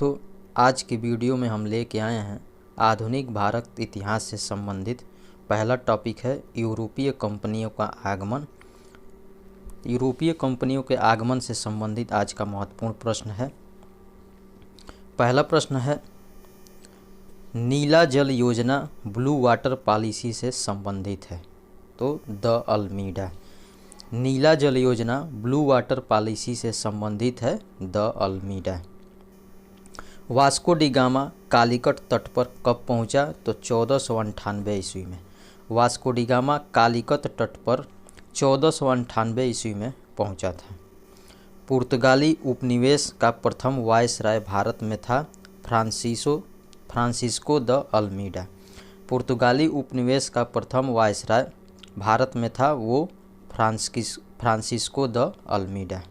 तो आज की वीडियो में हम लेके आए हैं आधुनिक भारत इतिहास से संबंधित। पहला टॉपिक है यूरोपीय कंपनियों का आगमन। यूरोपीय कंपनियों के आगमन से संबंधित आज का महत्वपूर्ण प्रश्न है। पहला प्रश्न है, नीला जल योजना ब्लू वाटर पॉलिसी से संबंधित है। तो द अल्मीडा। नीला जल योजना ब्लू वाटर पॉलिसी से संबंधित है, de Almeida. Vasco D gamma Calicut तट पर कब पहुंचा? तो 1498 ईस्वी में। वास्को डी गामा कालीकट तट पर 1498 ईस्वी में पहुंचा था। पुर्तगाली उपनिवेश का प्रथम वायसराय भारत में था, फ्रांसिस्को द अल्मीडा। पुर्तगाली उपनिवेश का प्रथम वायसराय भारत में था, वो Francisco de Almeida.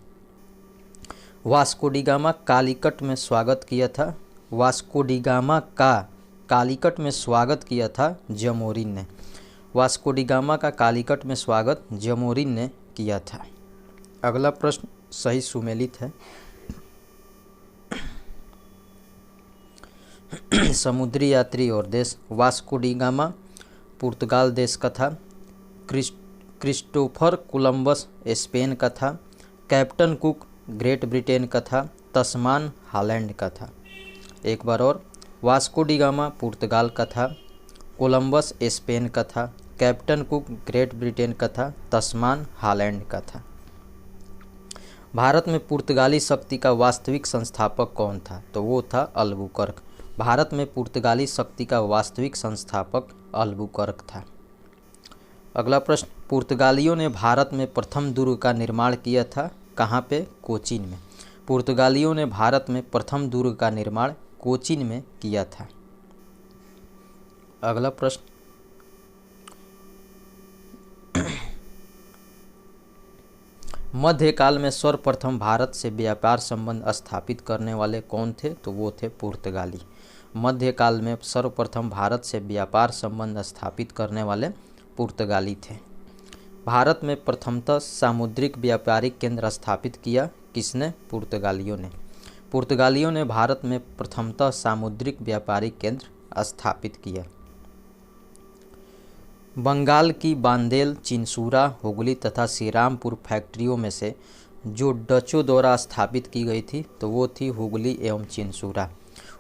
Vasco D gamma Calicut में स्वागत किया था। वास्को डी गामा का कालीकट में स्वागत किया था जमोरिन ने। वास्को डी गामा का कालीकट में स्वागत जमोरिन ने किया था। अगला प्रश्न सही सुमेलित है। समुद्री यात्री और देश। वास्को डी गामा पुर्तगाल देश का था। क्रिस्टोफर कोलंबस स्पेन का था। कैप्टन कुक ग्रेट ब्रिटेन का था। तस्मान हॉलैंड का था। एक बार और, वास्को डी गामा पुर्तगाल का था। कोलंबस स्पेन का था। कैप्टन कुक ग्रेट ब्रिटेन का था। तस्मान हॉलैंड का था। भारत में पुर्तगाली शक्ति का वास्तविक संस्थापक कौन था? तो वो था अल्बुकर्क। भारत में पुर्तगाली शक्ति का वास्तविक संस्थापक अल्बुकर्क था। अगला प्रश्न, पुर्तगालियों ने भारत में प्रथम दुर्ग का निर्माण किया था। कहाँ पे? कोचीन में। पुर्तगालियों ने भारत में प्रथम दुर्ग का निर्माण कोचीन में किया था। अगला प्रश्न, मध्यकाल में सर्वप्रथम भारत से व्यापार संबंध स्थापित करने वाले कौन थे? तो वो थे पुर्तगाली। मध्यकाल में सर्वप्रथम भारत से व्यापार संबंध स्थापित करने वाले पुर्तगाली थे। भारत में प्रथमतः सामुद्रिक व्यापारिक केंद्र स्थापित किया किसने? पुर्तगालियों ने। पुर्तगालियों ने भारत में प्रथमतः सामुद्रिक व्यापारिक केंद्र स्थापित किया। बंगाल की बांदेल, चिंसूरा, हुगली तथा श्रीरामपुर फैक्ट्रियों में से जो डचों द्वारा स्थापित की गई थी, तो वो थी हुगली एवं चिंसूरा।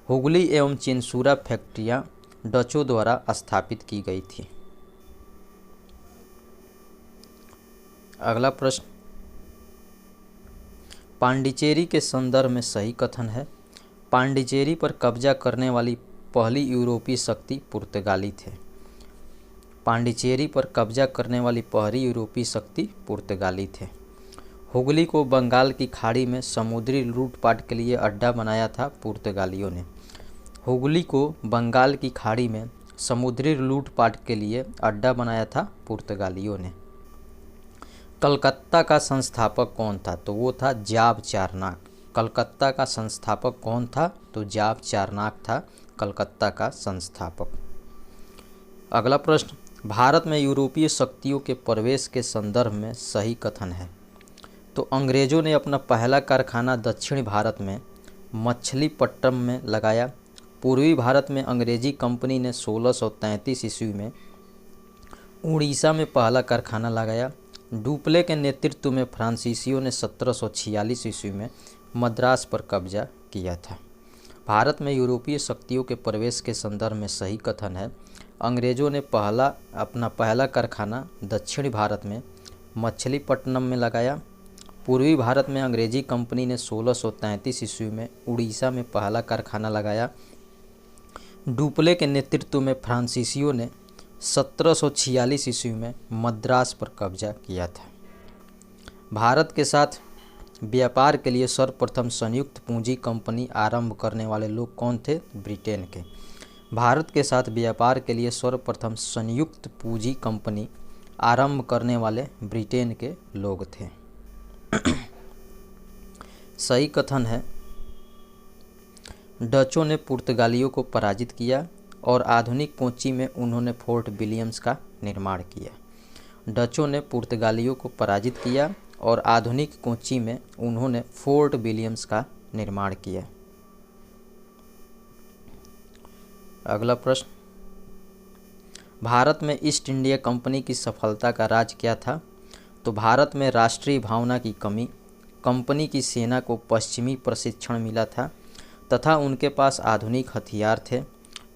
हुगली एवं चिंसूरा फैक्ट्रियां डचों द्वारा स्थापित की गई थी। अगला प्रश्न, पांडिचेरी के संदर्भ में सही कथन है। पांडिचेरी पर कब्जा करने वाली पहली यूरोपीय शक्ति पुर्तगाली थे। पांडिचेरी पर कब्जा करने वाली पहली यूरोपीय शक्ति पुर्तगाली थे। हुगली को बंगाल की खाड़ी में समुद्री लूटपाट के लिए अड्डा बनाया था पुर्तगालियों ने। हुगली को बंगाल की खाड़ी में समुद्री लूटपाट के लिए अड्डा बनाया था पुर्तगालियों ने। कलकत्ता का संस्थापक कौन था? तो वो था जाब चारनाक। कलकत्ता का संस्थापक कौन था? तो जाब चारनाक था कलकत्ता का संस्थापक। अगला प्रश्न, भारत में यूरोपीय शक्तियों के प्रवेश के संदर्भ में सही कथन है। तो अंग्रेजों ने अपना पहला कारखाना दक्षिणी भारत में मछलीपट्टनम में लगाया। पूर्वी भारत में अंग्रेजी कंपनी ने 1633 ईस्वी में उड़ीसा में पहला कारखाना लगाया। डुप्ले के नेतृत्व में फ्रांसीसियों ने 1746 ईस्वी में मद्रास पर कब्जा किया था। भारत में यूरोपीय शक्तियों के प्रवेश के संदर्भ में सही कथन है। अंग्रेजों ने अपना पहला कारखाना दक्षिणी भारत में मछलीपट्टनम में लगाया। पूर्वी भारत में अंग्रेजी कंपनी ने 1633 ईस्वी में उड़ीसा में पहला कारखाना लगाया। डुप्ले के नेतृत्व में फ्रांसीसियों ने 1746 ईस्वी में मद्रास पर कब्जा किया था। भारत के साथ व्यापार के लिए सर्वप्रथम संयुक्त पूंजी कंपनी आरंभ करने वाले लोग कौन थे? ब्रिटेन के। भारत के साथ व्यापार के लिए सर्वप्रथम संयुक्त पूंजी कंपनी आरंभ करने वाले ब्रिटेन के लोग थे। सही कथन है, डचों ने पुर्तगालियों को पराजित किया और आधुनिक कोच्चि में उन्होंने फोर्ट विलियम्स का निर्माण किया। डचों ने पुर्तगालियों को पराजित किया और आधुनिक कोच्चि में उन्होंने फोर्ट विलियम्स का निर्माण किया। अगला प्रश्न, भारत में ईस्ट इंडिया कंपनी की सफलता का राज क्या था? तो भारत में राष्ट्रीय भावना की कमी, कंपनी की सेना को पश्चिमी प्रशिक्षण मिला था तथा उनके पास आधुनिक हथियार थे।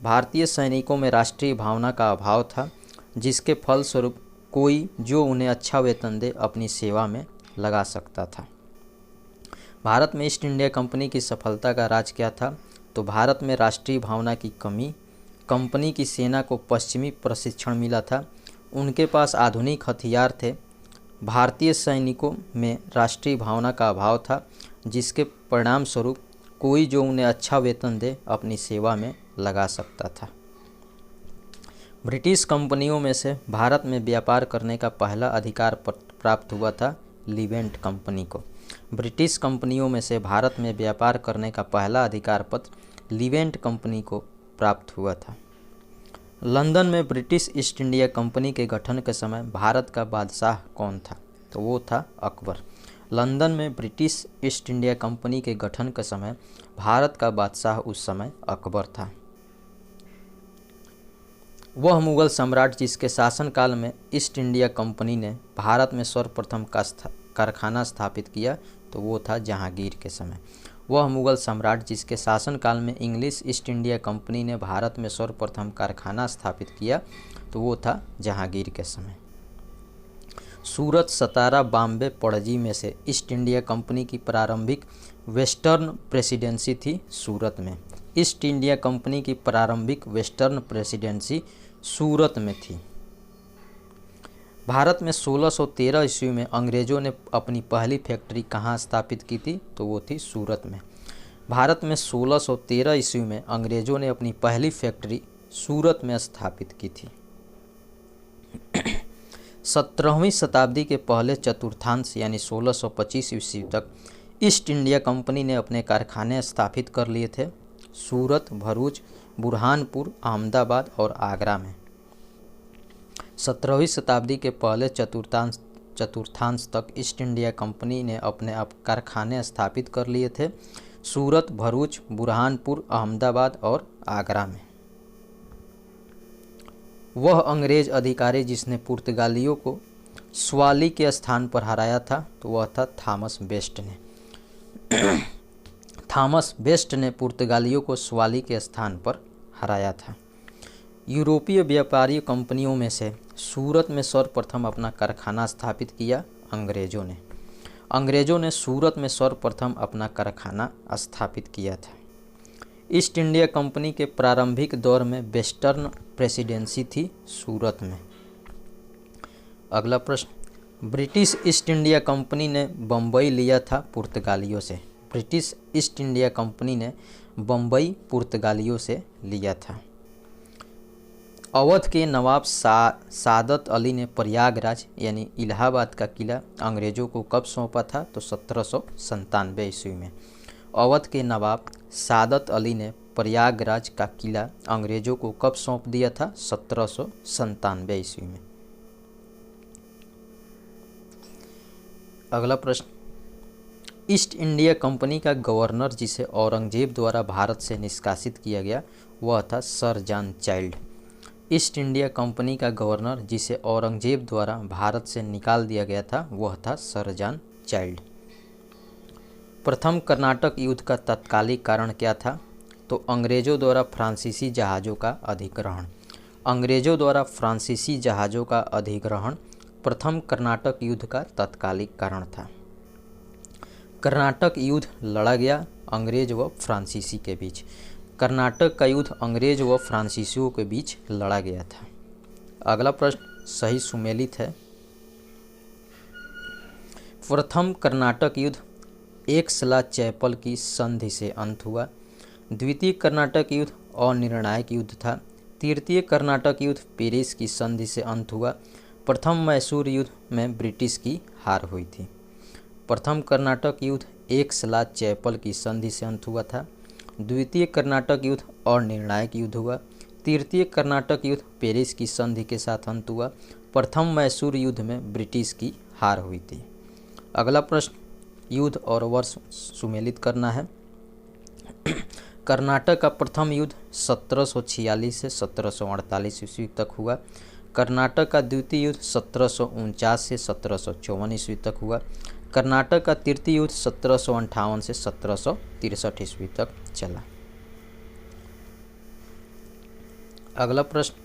भारतीय सैनिकों में राष्ट्रीय भावना का अभाव था, जिसके फलस्वरूप कोई जो उन्हें अच्छा वेतन दे अपनी सेवा में लगा सकता था। भारत में ईस्ट इंडिया कंपनी की सफलता का राज क्या था? तो भारत में राष्ट्रीय भावना की कमी, कंपनी की सेना को पश्चिमी प्रशिक्षण मिला था, उनके पास आधुनिक हथियार थे। भारतीय सैनिकों में राष्ट्रीय भावना का अभाव था, जिसके परिणाम स्वरूप कोई जो उन्हें अच्छा वेतन दे अपनी सेवा में लगा सकता था। ब्रिटिश कंपनियों में से भारत में व्यापार करने का पहला अधिकार प्राप्त हुआ था लीवेंट कंपनी को। ब्रिटिश कंपनियों में से भारत में व्यापार करने का पहला अधिकार पत्र लीवेंट कंपनी को प्राप्त हुआ था। लंदन में ब्रिटिश ईस्ट इंडिया कंपनी के गठन के समय भारत का बादशाह कौन था? तो वो था अकबर। लंदन में ब्रिटिश ईस्ट इंडिया कंपनी के गठन के समय भारत का बादशाह उस समय अकबर था। वह मुगल सम्राट जिसके शासनकाल में ईस्ट इंडिया कंपनी ने भारत में सर्वप्रथम कारखाना स्थापित किया, तो वो था जहांगीर के समय। वह मुगल सम्राट जिसके शासनकाल में इंग्लिश ईस्ट इंडिया कंपनी ने भारत में सर्वप्रथम कारखाना स्थापित किया, तो वो था जहांगीर के समय। सूरत, सतारा, बॉम्बे, पणजी में से ईस्ट इंडिया कंपनी की प्रारंभिक वेस्टर्न प्रेसिडेंसी थी सूरत में। ईस्ट इंडिया कंपनी की प्रारंभिक वेस्टर्न प्रेसिडेंसी सूरत में थी। भारत में 1613 ईस्वी में अंग्रेज़ों ने अपनी पहली फैक्ट्री कहाँ स्थापित की थी? तो वो थी सूरत में। भारत में 1613 ईस्वी में अंग्रेज़ों ने अपनी पहली फैक्ट्री सूरत में स्थापित की थी। 17वीं शताब्दी के पहले चतुर्थांश यानी 1625 ईस्वी तक ईस्ट इंडिया कंपनी ने अपने कारखाने स्थापित कर लिए थे सूरत, भरूच, बुरहानपुर, अहमदाबाद और आगरा में। 17वीं शताब्दी के पहले चतुर्थांश तक ईस्ट इंडिया कंपनी ने अपने कारखाने स्थापित कर लिए थे सूरत, भरूच, बुरहानपुर, अहमदाबाद और आगरा में। वह अंग्रेज अधिकारी जिसने पुर्तगालियों को स्वाली के स्थान पर हराया था, तो वह था थॉमस बेस्ट ने। थॉमस बेस्ट ने पुर्तगालियों को स्वाली के स्थान पर हराया था। यूरोपीय व्यापारी कंपनियों में से सूरत में सर्वप्रथम अपना कारखाना स्थापित किया अंग्रेज़ों ने। अंग्रेज़ों ने सूरत में सर्वप्रथम अपना कारखाना स्थापित किया था। ईस्ट इंडिया कंपनी के प्रारंभिक दौर में वेस्टर्न प्रेसिडेंसी थी सूरत में। अगला प्रश्न, ब्रिटिश ईस्ट इंडिया कंपनी ने बम्बई लिया था पुर्तगालियों से। ब्रिटिश ईस्ट इंडिया कंपनी ने बम्बई पुर्तगालियों से लिया था। अवध के नवाब सादत अली ने प्रयागराज यानी इलाहाबाद का किला अंग्रेज़ों को कब सौंपा था? तो 1797 ईस्वी में। अवध के नवाब सादत अली ने प्रयागराज का किला अंग्रेज़ों को कब सौंप दिया था? 1797 ईस्वी में। अगला प्रश्न, ईस्ट इंडिया कंपनी का गवर्नर जिसे औरंगजेब द्वारा भारत से निष्कासित किया गया, वह था sir John child. East India company का गवर्नर जिसे औरंगजेब द्वारा भारत से निकाल दिया गया था, वह था सर जॉन चाइल्ड। प्रथम कर्नाटक युद्ध का तत्कालिक कारण क्या था? तो अंग्रेज़ों द्वारा फ्रांसीसी जहाज़ों का अधिग्रहण। अंग्रेज़ों द्वारा फ्रांसीसी जहाज़ों का अधिग्रहण प्रथम कर्नाटक युद्ध का तत्कालिक कारण था। कर्नाटक युद्ध लड़ा गया अंग्रेज व फ्रांसीसी के बीच। कर्नाटक का युद्ध अंग्रेज व फ्रांसीसियों के बीच लड़ा गया था। अगला प्रश्न सही सुमेलित है। प्रथम कर्नाटक युद्ध एक्सला चैपल की संधि से अंत हुआ। द्वितीय कर्नाटक युद्ध अनिर्णायक युद्ध था। तृतीय कर्नाटक युद्ध पेरिस की संधि से अंत हुआ। प्रथम मैसूर युद्ध में ब्रिटिश की हार हुई थी। प्रथम कर्नाटक युद्ध एक्सला चैपल की संधि से अंत हुआ था। द्वितीय कर्नाटक युद्ध अनिर्णायक युद्ध हुआ। तृतीय कर्नाटक युद्ध पेरिस की संधि के साथ अंत हुआ। प्रथम मैसूर युद्ध में ब्रिटिश की हार हुई थी। अगला प्रश्न युद्ध और वर्ष सुमेलित करना है। कर्नाटक का प्रथम युद्ध 1746 से 1748 ईस्वी तक हुआ। कर्नाटक का द्वितीय युद्ध 1749 से 1754 ईस्वी तक हुआ। कर्नाटक का तृतीय युद्ध 1758 से 1763 ईस्वी तक चला। अगला प्रश्न,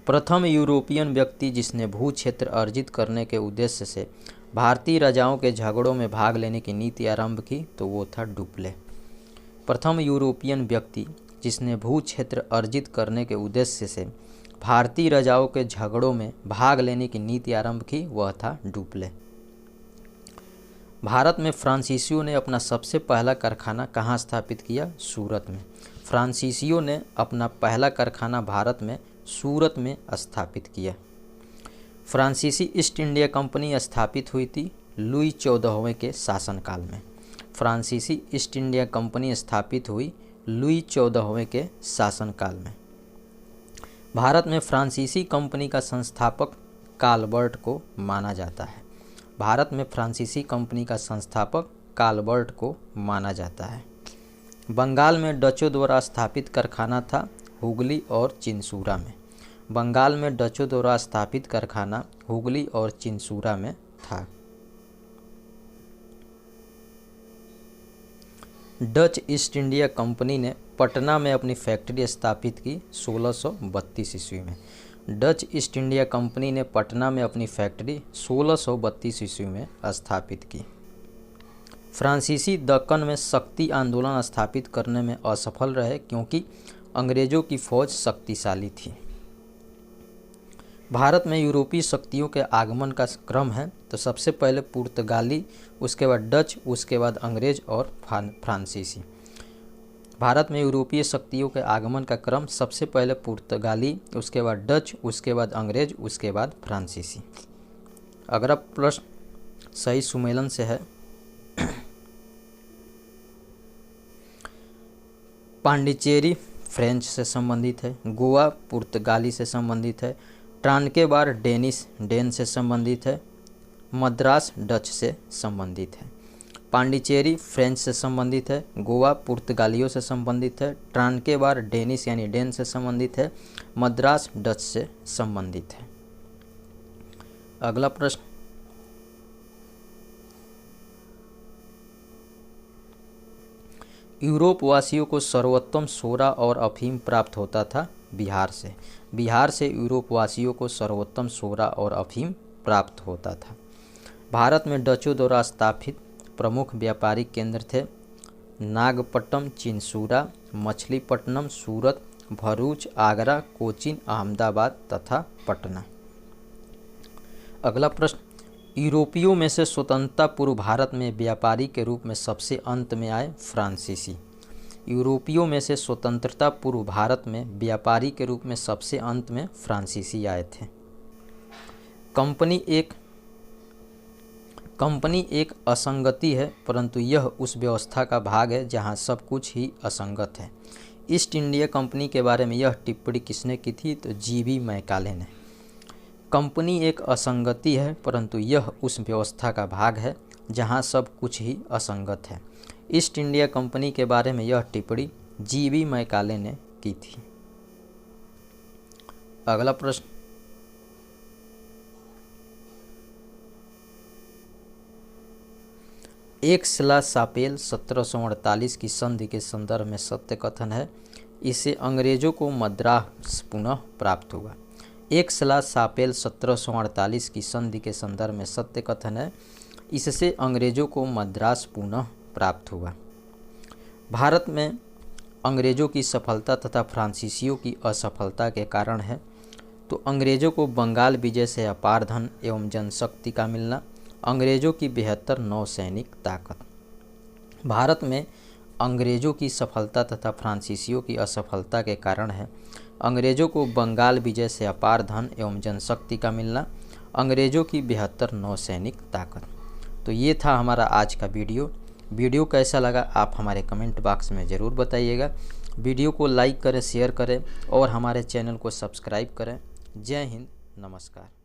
प्रथम यूरोपियन व्यक्ति जिसने भू क्षेत्र अर्जित करने के उद्देश्य से भारतीय राजाओं के झगड़ों में भाग लेने की नीति आरंभ की तो वो था डुप्ले। प्रथम यूरोपियन व्यक्ति जिसने भू क्षेत्र अर्जित करने के उद्देश्य से भारतीय राजाओं के झगड़ों में भाग लेने की नीति आरंभ की वह था डुप्ले। भारत में फ्रांसीसियों ने अपना सबसे पहला कारखाना कहाँ स्थापित किया? सूरत में। फ्रांसीसियों ने अपना पहला कारखाना भारत में सूरत में स्थापित किया। फ्रांसीसी ईस्ट इंडिया कंपनी स्थापित हुई थी लुई 14वें के शासनकाल में। फ्रांसीसी ईस्ट इंडिया कंपनी स्थापित हुई लुई 14वें के शासनकाल में। भारत में फ्रांसीसी कंपनी का संस्थापक काल्बर्ट को माना जाता है। भारत में फ्रांसीसी कंपनी का संस्थापक काल्बर्ट को माना जाता है। बंगाल में डचों द्वारा स्थापित कारखाना था हुगली और चिंसूरा में। बंगाल में डचों द्वारा स्थापित कारखाना हुगली और चिंसूरा में था। डच ईस्ट इंडिया कंपनी ने पटना में अपनी फैक्ट्री स्थापित की 1632 ईस्वी में। डच ईस्ट इंडिया कंपनी ने पटना में अपनी फैक्ट्री 1632 ईस्वी में स्थापित की। फ्रांसीसी दक्कन में शक्ति आंदोलन स्थापित करने में असफल रहे क्योंकि अंग्रेजों की फौज शक्तिशाली थी। भारत में यूरोपीय शक्तियों के आगमन का क्रम है तो सबसे पहले पुर्तगाली, उसके बाद डच, उसके बाद अंग्रेज और फ्रांसीसी। भारत में यूरोपीय शक्तियों के आगमन का क्रम सबसे पहले पुर्तगाली, उसके बाद डच, उसके बाद अंग्रेज, उसके बाद फ्रांसीसी। अगला प्रश्न सही सुमेलन से है। पांडिचेरी फ्रेंच से संबंधित है, गोवा पुर्तगाली से संबंधित है, ट्रांकेबार डेन से संबंधित है, मद्रास डच से संबंधित है। पांडिचेरी फ्रेंच से संबंधित है, गोवा पुर्तगालियों से संबंधित है, ट्रांकेबार डेनिस यानी डेन से संबंधित है, मद्रास डच से संबंधित है। अगला प्रश्न, यूरोप वासियों को सर्वोत्तम सोरा और अफीम प्राप्त होता था बिहार से। बिहार से यूरोप वासियों को सर्वोत्तम सोरा और अफीम प्राप्त होता था। भारत में डचों द्वारा स्थापित प्रमुख व्यापारिक केंद्र थे नागपट्टनम, चिंसूरा, मछलीपट्टनम, सूरत, भरूच, आगरा, कोचीन, अहमदाबाद तथा पटना। अगला प्रश्न, यूरोपियों में से स्वतंत्रता पूर्व भारत में व्यापारी के रूप में सबसे अंत में आए फ्रांसीसी। यूरोपियों में से स्वतंत्रता पूर्व भारत में व्यापारी के रूप में सबसे अंत में फ्रांसीसी आए थे। कंपनी एक असंगति है परंतु यह उस व्यवस्था का भाग है जहां सब कुछ ही असंगत है। ईस्ट इंडिया कंपनी के बारे में यह टिप्पणी किसने की थी? तो जीबी मैकाले ने। कंपनी एक असंगति है परंतु यह उस व्यवस्था का भाग है जहां सब कुछ ही असंगत है। ईस्ट इंडिया कंपनी के बारे में यह टिप्पणी जीबी मैकाले ने की थी। अगला प्रश्न, एक शिला सापेल 1748 की संधि के संदर्भ में सत्य कथन है। इससे अंग्रेजों को मद्रास पुनः प्राप्त हुआ। एक शिला सापेल 1748 की संधि के संदर्भ में सत्य कथन है। इससे अंग्रेजों को मद्रास पुनः प्राप्त हुआ। भारत में अंग्रेजों की सफलता तथा फ्रांसीसियों की असफलता के कारण है तो अंग्रेजों को बंगाल विजय से अपार धन एवं जनशक्ति का मिलना, अंग्रेजों की 72 नौसैनिक ताकत। भारत में अंग्रेजों की सफलता तथा फ्रांसीसियों की असफलता के कारण है अंग्रेजों को बंगाल विजय से अपार धन एवं जनशक्ति का मिलना, अंग्रेजों की 72 नौसैनिक ताकत। तो ये था हमारा आज का वीडियो कैसा लगा आप हमारे कमेंट बॉक्स में ज़रूर बताइएगा। वीडियो को लाइक करें, शेयर करें और हमारे चैनल को सब्सक्राइब करें। जय हिंद, नमस्कार।